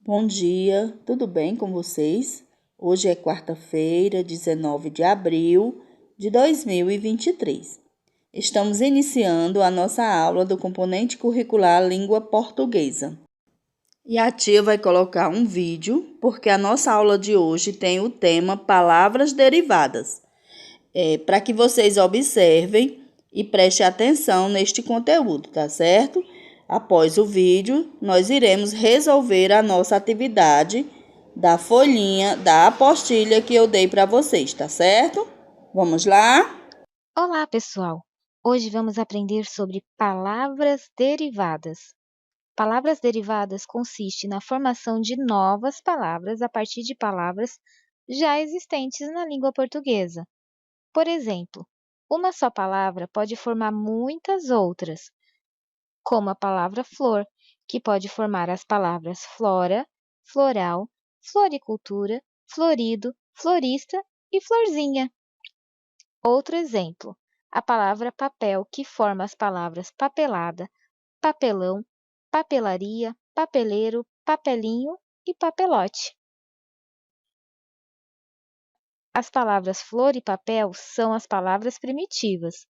Bom dia, tudo bem com vocês? Hoje é quarta-feira, 19 de abril de 2023. Estamos iniciando a nossa aula do componente curricular Língua Portuguesa. E a tia vai colocar um vídeo, porque a nossa aula de hoje tem o tema Palavras Derivadas. Para que vocês observem e prestem atenção neste conteúdo, tá certo? Após o vídeo, nós iremos resolver a nossa atividade da folhinha, da apostilha que eu dei para vocês, tá certo? Vamos lá? Olá, pessoal! Hoje vamos aprender sobre palavras derivadas. Palavras derivadas consiste na formação de novas palavras a partir de palavras já existentes na língua portuguesa. Por exemplo, uma só palavra pode formar muitas outras, como a palavra flor, que pode formar as palavras flora, floral, floricultura, florido, florista e florzinha. Outro exemplo, a palavra papel, que forma as palavras papelada, papelão, papelaria, papeleiro, papelinho e papelote. As palavras flor e papel são as palavras primitivas,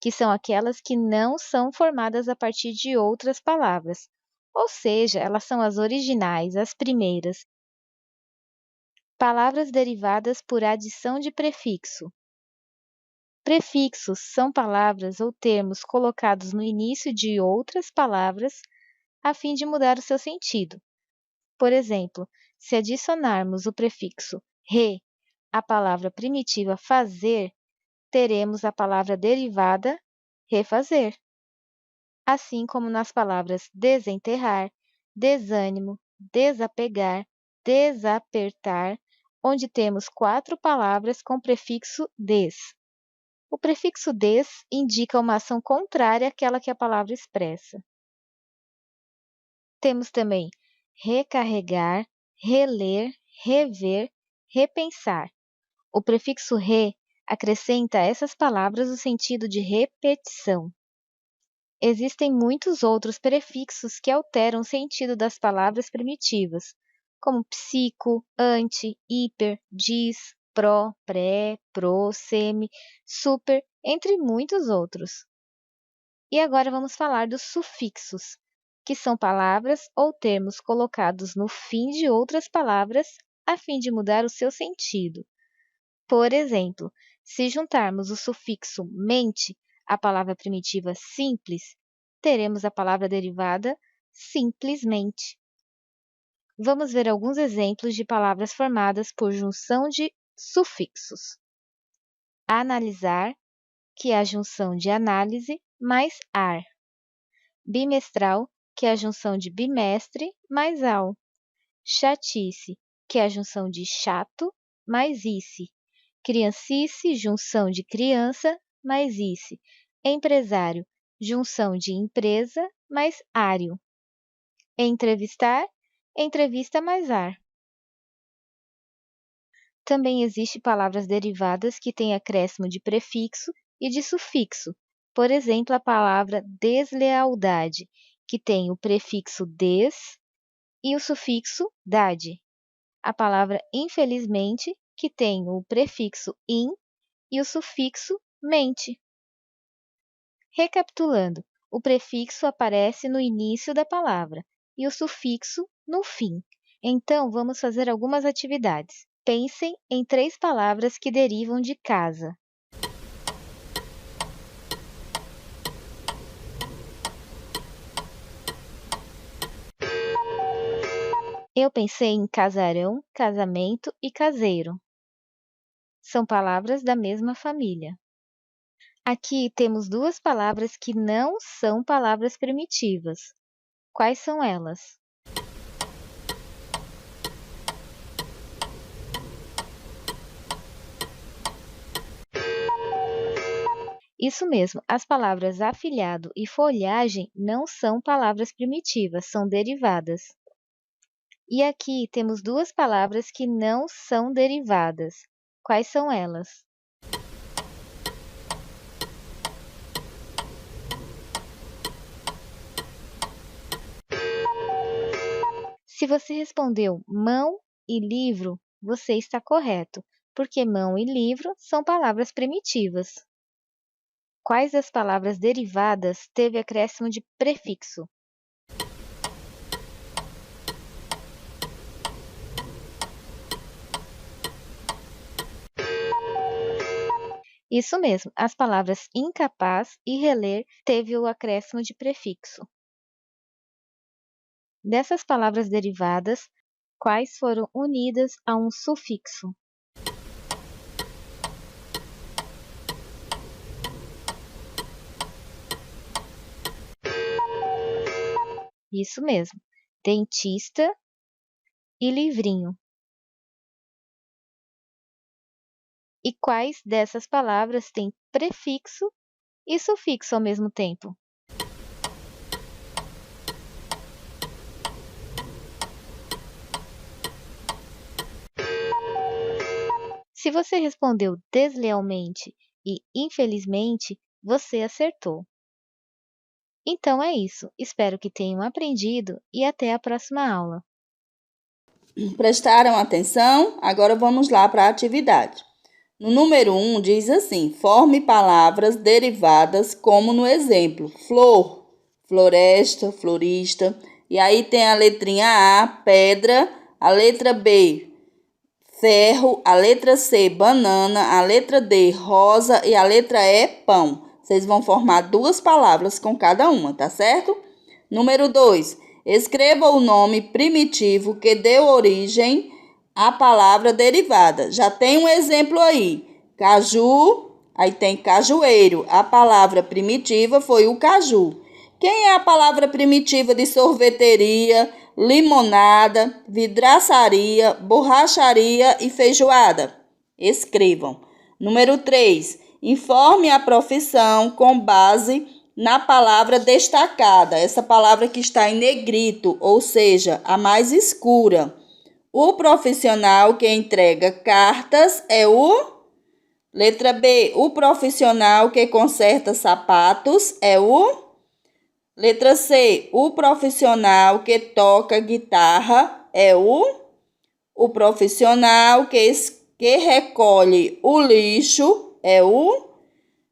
que são aquelas que não são formadas a partir de outras palavras, ou seja, elas são as originais, as primeiras. Palavras derivadas por adição de prefixo. Prefixos são palavras ou termos colocados no início de outras palavras a fim de mudar o seu sentido. Por exemplo, se adicionarmos o prefixo re à palavra primitiva fazer, teremos a palavra derivada refazer. Assim como nas palavras desenterrar, desânimo, desapegar, desapertar, onde temos 4 palavras com prefixo des. O prefixo des indica uma ação contrária àquela que a palavra expressa. Temos também recarregar, reler, rever, repensar. O prefixo re acrescenta a essas palavras o sentido de repetição. Existem muitos outros prefixos que alteram o sentido das palavras primitivas, como psico, ante, hiper, dis, pró, pré, pro, semi, super, entre muitos outros. E agora vamos falar dos sufixos, que são palavras ou termos colocados no fim de outras palavras a fim de mudar o seu sentido. Por exemplo, se juntarmos o sufixo mente à palavra primitiva simples, teremos a palavra derivada simplesmente. Vamos ver alguns exemplos de palavras formadas por junção de sufixos. Analisar, que é a junção de análise mais ar. Bimestral, que é a junção de bimestre mais al. Chatice, que é a junção de chato mais ice. Criancice, junção de criança mais ice. Empresário, junção de empresa mais ário. Entrevistar, entrevista mais ar. Também existem palavras derivadas que têm acréscimo de prefixo e de sufixo. Por exemplo, a palavra deslealdade, que tem o prefixo des e o sufixo dade. A palavra infelizmente, que tem o prefixo in e o sufixo mente. Recapitulando, o prefixo aparece no início da palavra e o sufixo no fim. Então, vamos fazer algumas atividades. Pensem em 3 palavras que derivam de casa. Eu pensei em casarão, casamento e caseiro. São palavras da mesma família. Aqui temos 2 palavras que não são palavras primitivas. Quais são elas? Isso mesmo, as palavras afilhado e folhagem não são palavras primitivas, são derivadas. E aqui temos 2 palavras que não são derivadas. Quais são elas? Se você respondeu mão e livro, você está correto, porque mão e livro são palavras primitivas. Quais das palavras derivadas teve acréscimo de prefixo? Isso mesmo, as palavras incapaz e reler teve o acréscimo de prefixo. Dessas palavras derivadas, quais foram unidas a um sufixo? Isso mesmo, dentista e livrinho. E quais dessas palavras têm prefixo e sufixo ao mesmo tempo? Se você respondeu deslealmente e infelizmente, você acertou. Então é isso. Espero que tenham aprendido e até a próxima aula. Prestaram atenção? Agora vamos lá para a atividade. No número 1 diz assim: forme palavras derivadas como no exemplo: flor, floresta, florista. E aí tem a letrinha A, pedra, a letra B, ferro, a letra C, banana, a letra D, rosa e a letra E, pão. Vocês vão formar 2 palavras com cada uma, tá certo? Número 2. Escreva o nome primitivo que deu origem à palavra derivada. Já tem um exemplo aí. Caju, aí tem cajueiro. A palavra primitiva foi o caju. Quem é a palavra primitiva de sorveteria, limonada, vidraçaria, borracharia e feijoada? Escrevam. Número 3. Informe a profissão com base na palavra destacada. Essa palavra que está em negrito, ou seja, a mais escura. O profissional que entrega cartas é o... Letra B. O profissional que conserta sapatos é o... Letra C. O profissional que toca guitarra é o profissional que recolhe o lixo é o...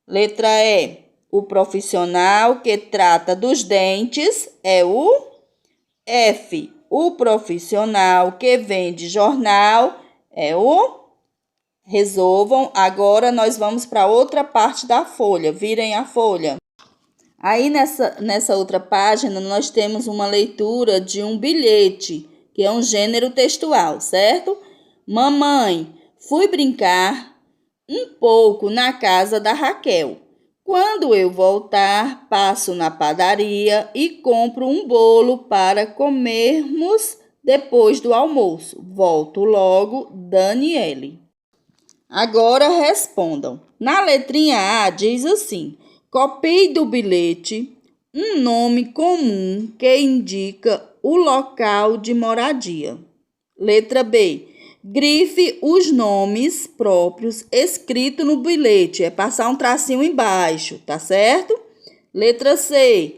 Letra E. O profissional que trata dos dentes é o... F. O profissional que vende jornal é o... Resolvam. Agora nós vamos para outra parte da folha. Virem a folha. Aí nessa outra página nós temos uma leitura de um bilhete, que é um gênero textual, certo? Mamãe, fui brincar um pouco na casa da Raquel. Quando eu voltar, passo na padaria e compro um bolo para comermos depois do almoço. Volto logo, Daniele. Agora respondam. Na letrinha A diz assim: copie do bilhete um nome comum que indica o local de moradia. Letra B. Grife os nomes próprios escritos no bilhete. É passar um tracinho embaixo, tá certo? Letra C.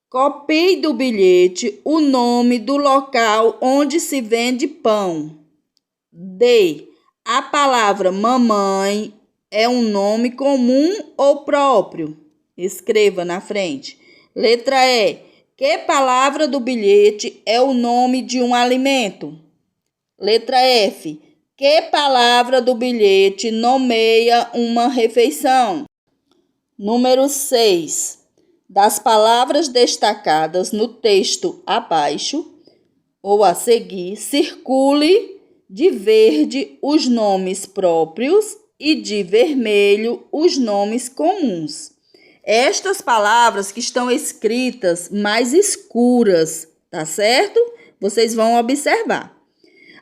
Copie do bilhete o nome do local onde se vende pão. D. A palavra mamãe é um nome comum ou próprio? Escreva na frente. Letra E. Que palavra do bilhete é o nome de um alimento? Letra F. Que palavra do bilhete nomeia uma refeição? Número 6. Das palavras destacadas no texto abaixo ou a seguir, circule de verde os nomes próprios e de vermelho os nomes comuns. Estas palavras que estão escritas mais escuras, tá certo? Vocês vão observar.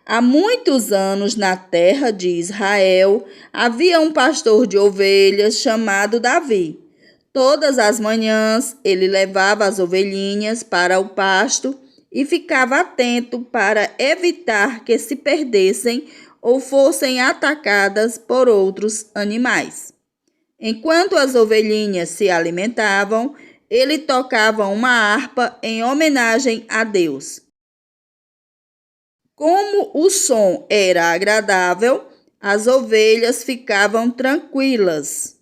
Há muitos anos na terra de Israel havia um pastor de ovelhas chamado Davi. Todas as manhãs ele levava as ovelhinhas para o pasto e ficava atento para evitar que se perdessem ou fossem atacadas por outros animais. Enquanto as ovelhinhas se alimentavam, ele tocava uma harpa em homenagem a Deus. Como o som era agradável, as ovelhas ficavam tranquilas.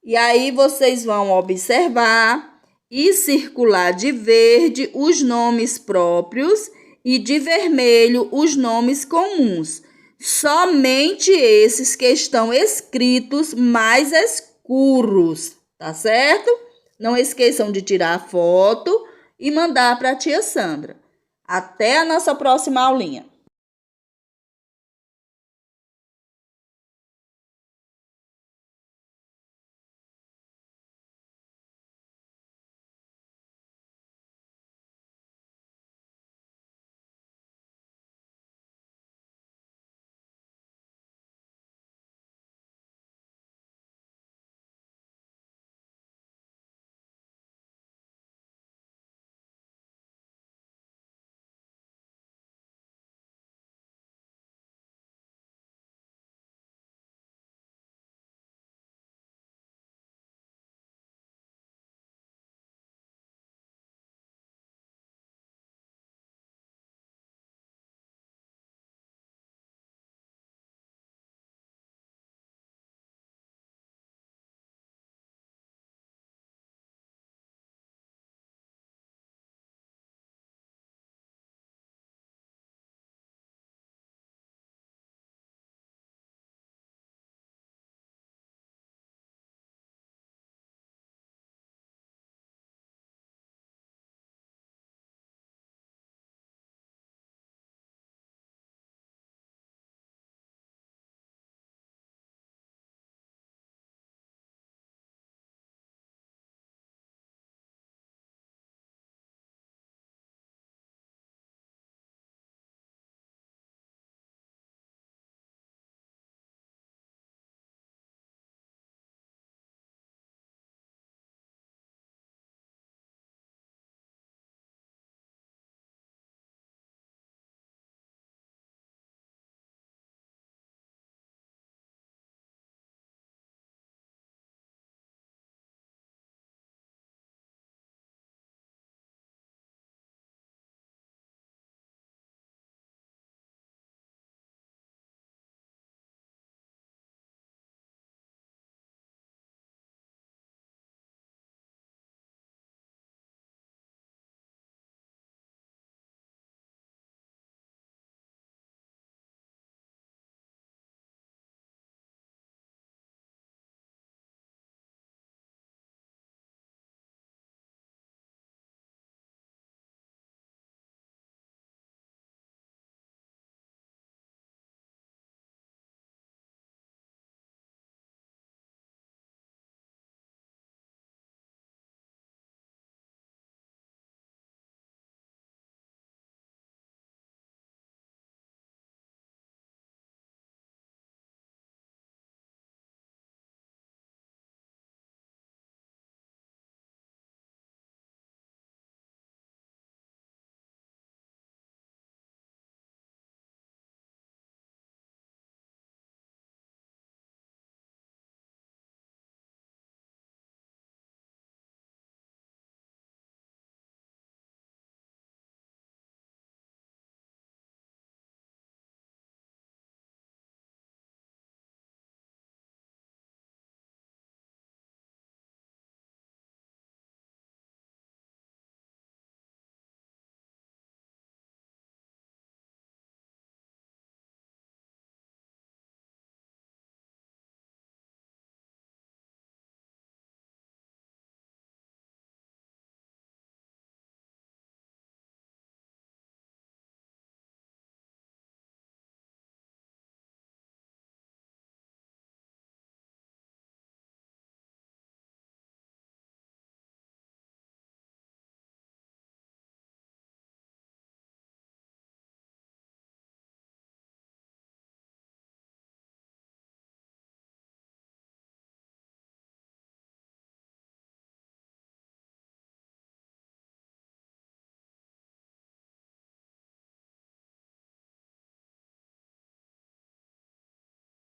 E aí vocês vão observar e circular de verde os nomes próprios e de vermelho os nomes comuns. Somente esses que estão escritos mais escuros, tá certo? Não esqueçam de tirar a foto e mandar para a tia Sandra. Até a nossa próxima aulinha.